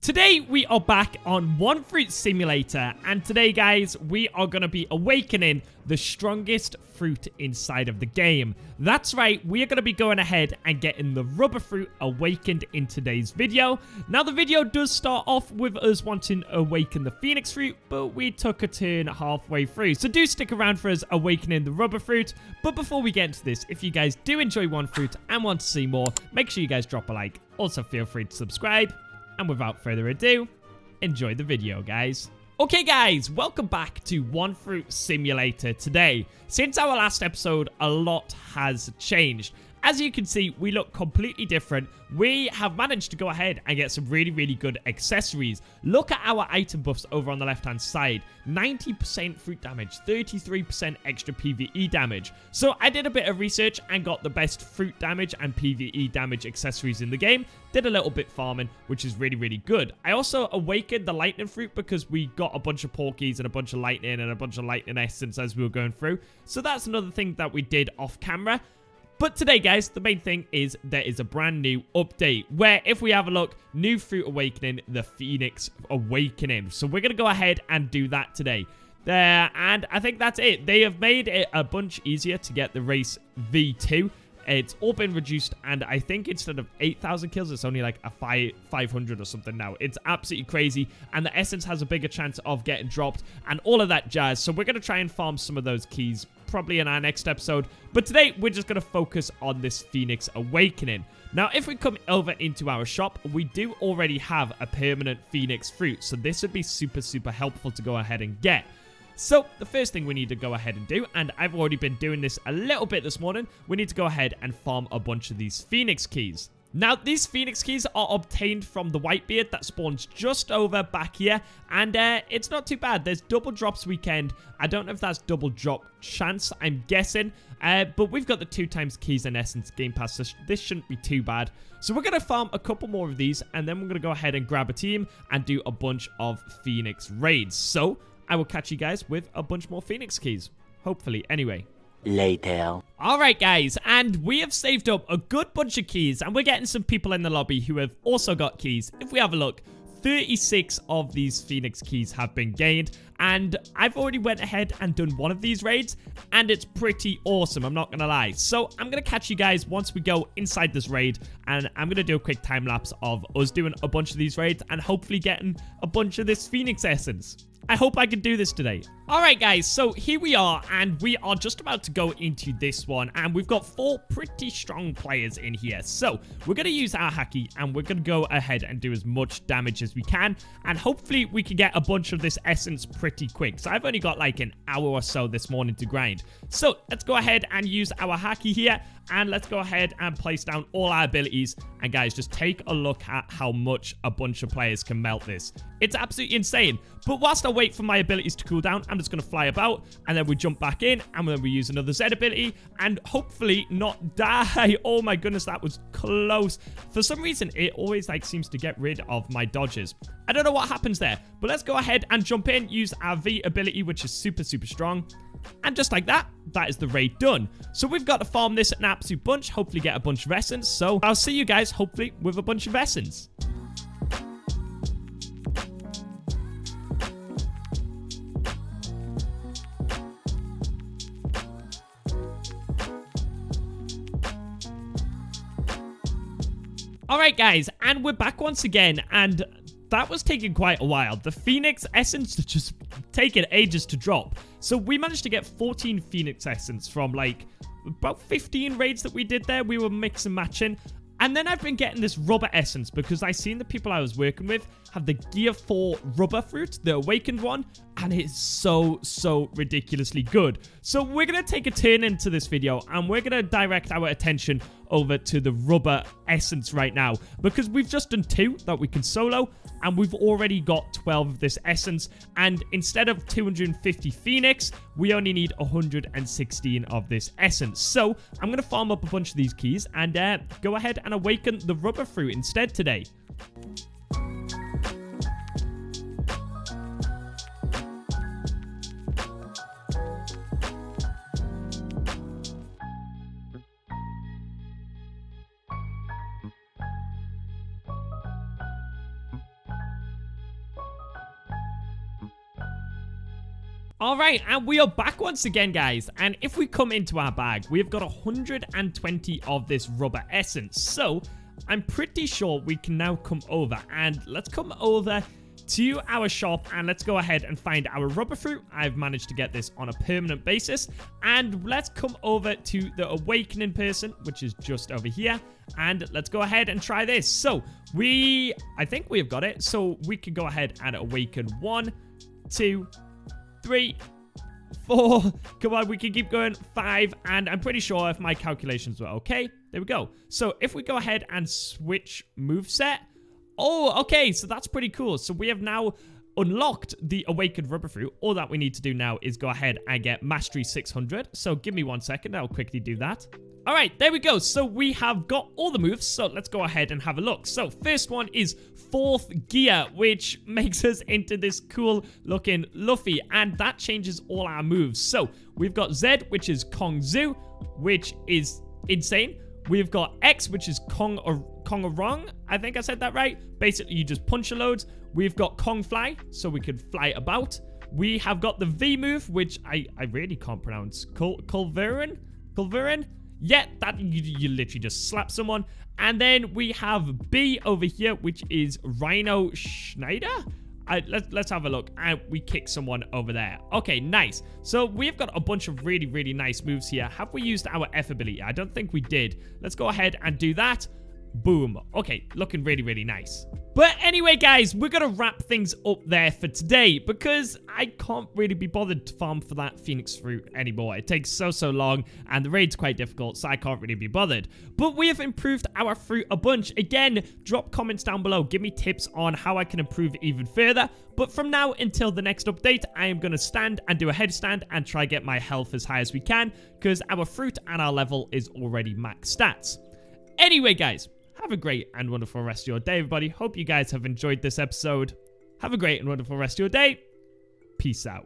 Today we are back on One Fruit Simulator, and today guys we are going to be awakening the strongest fruit inside of the game. That's right, we are going to be going ahead and getting the rubber fruit awakened in today's video. Now the video does start off with us wanting to awaken the phoenix fruit, but we took a turn halfway through, so do stick around for us awakening the rubber fruit. But before we get into this, if you guys do enjoy One Fruit and want to see more, make sure you guys drop a like. Also feel free to subscribe. And without further ado, enjoy the video, guys. Okay, guys, welcome back to One Fruit Simulator today. Since our last episode, a lot has changed. As you can see, we look completely different. We have managed to go ahead and get some really good accessories. Look at our item buffs over on the left-hand side. 90% fruit damage, 33% extra PvE damage. So I did a bit of research and got the best fruit damage and PvE damage accessories in the game. Did a little bit farming, which is really good. I also awakened the lightning fruit because we got a bunch of porkies and a bunch of lightning and a bunch of lightning essence as we were going through. So that's another thing that we did off camera. But today, guys, the main thing is there is a brand new update where, if we have a look, new fruit awakening, the Phoenix Awakening. So we're going to go ahead and do that today. And I think that's it. They have made it a bunch easier to get the race V2. It's all been reduced, and I think instead of 8,000 kills, it's only like a 500 or something now. It's absolutely crazy, and the essence has a bigger chance of getting dropped and all of that jazz. So we're going to try and farm some of those keys probably in our next episode. But today, we're just going to focus on this Phoenix Awakening. Now, if we come over into our shop, we do already have a permanent Phoenix fruit. So this would be super helpful to go ahead and get. So, the first thing we need to go ahead and do, and I've already been doing this a little bit this morning, we need to go ahead and farm a bunch of these Phoenix keys. Now, these Phoenix keys are obtained from the Whitebeard that spawns just over back here, and it's not too bad. There's double drops weekend. I don't know if that's double drop chance, I'm guessing, but we've got the 2x keys and essence game pass, so this shouldn't be too bad. So we're going to farm a couple more of these, and then we're going to go ahead and grab a team and do a bunch of Phoenix raids. So I will catch you guys with a bunch more Phoenix keys. Hopefully, anyway. Later. Alright guys, and we have saved up a good bunch of keys, and we're getting some people in the lobby who have also got keys. If we have a look, 36 of these Phoenix keys have been gained, and I've already went ahead and done one of these raids, and it's pretty awesome, I'm not gonna lie. So I'm gonna catch you guys once we go inside this raid, and I'm gonna do a quick time lapse of us doing a bunch of these raids and hopefully getting a bunch of this Phoenix essence. I hope I can do this today. Alright guys, so here we are, and we are just about to go into this one, and we've got 4 pretty strong players in here. So we're going to use our Haki, and we're going to go ahead and do as much damage as we can, and hopefully we can get a bunch of this essence pretty quick. So I've only got like an hour or so this morning to grind. So let's go ahead and use our Haki here, and let's go ahead and place down all our abilities. And guys, just take a look at how much a bunch of players can melt this. It's absolutely insane. But whilst I wait for my abilities to cool down, I'm just going to fly about, and then we jump back in, and then we use another Z ability, and hopefully not die. Oh my goodness, that was close. For some reason, it always like seems to get rid of my dodges. I don't know what happens there, but let's go ahead and jump in, use our V ability, which is super strong. And just like that, that is the raid done. So we've got to farm this an absolute bunch, hopefully get a bunch of essence. So I'll see you guys hopefully with a bunch of essence. Alright guys, and we're back once again, and that was taking quite a while. The Phoenix Essence just taking ages to drop. So we managed to get 14 Phoenix Essence from like about 15 raids that we did there. We were mix and matching. And then I've been getting this rubber essence because I seen the people I was working with have the Gear 4 rubber fruit, the awakened one, and it's so ridiculously good. So we're going to take a turn into this video, and we're going to direct our attention over to the rubber essence right now, because we've just done 2 that we can solo, and we've already got 12 of this essence, and instead of 250 Phoenix, we only need 116 of this essence. So I'm going to farm up a bunch of these keys and go ahead and awaken the rubber fruit instead today. All right, and we are back once again, guys. And if we come into our bag, we've got 120 of this rubber essence. So I'm pretty sure we can now come over, and let's come over to our shop and let's go ahead and find our rubber fruit. I've managed to get this on a permanent basis, and let's come over to the awakening person, which is just over here, and let's go ahead and try this. So I think we have got it. So we can go ahead and awaken 1, 2, 3, 4. Come on, we can keep going. 5, and I'm pretty sure if my calculations were okay, there we go. So if we go ahead and switch moveset, oh, okay, so that's pretty cool. So we have now unlocked the awakened rubber fruit. All that we need to do now is go ahead and get mastery 600. So give me 1 second, I'll quickly do that. All right, there we go. So we have got all the moves. So let's go ahead and have a look. So first one is 4th gear, which makes us into this cool looking Luffy, and that changes all our moves. So we've got Z, which is Kong Zu, which is insane. We've got X, which is Kong-a-rong. I think I said that right. Basically, you just punch a load. We've got Kong Fly, so we could fly about. We have got the V move, which I really can't pronounce. Culverin? Yeah, that you literally just slap someone. And then we have B over here, which is Rhino Schneider. Let's have a look, and we kick someone over there. Okay, nice. So we've got a bunch of really, really nice moves here. Have we used our F ability? I don't think we did. Let's go ahead and do that. Boom. Okay, looking really, really nice. But anyway, guys, we're going to wrap things up there for today because I can't really be bothered to farm for that Phoenix fruit anymore. It takes so long, and the raid's quite difficult, so I can't really be bothered. But we have improved our fruit a bunch. Again, drop comments down below. Give me tips on how I can improve even further. But from now until the next update, I am going to stand and do a headstand and try get my health as high as we can because our fruit and our level is already max stats. Anyway, guys, have a great and wonderful rest of your day, everybody. Hope you guys have enjoyed this episode. Have a great and wonderful rest of your day. Peace out.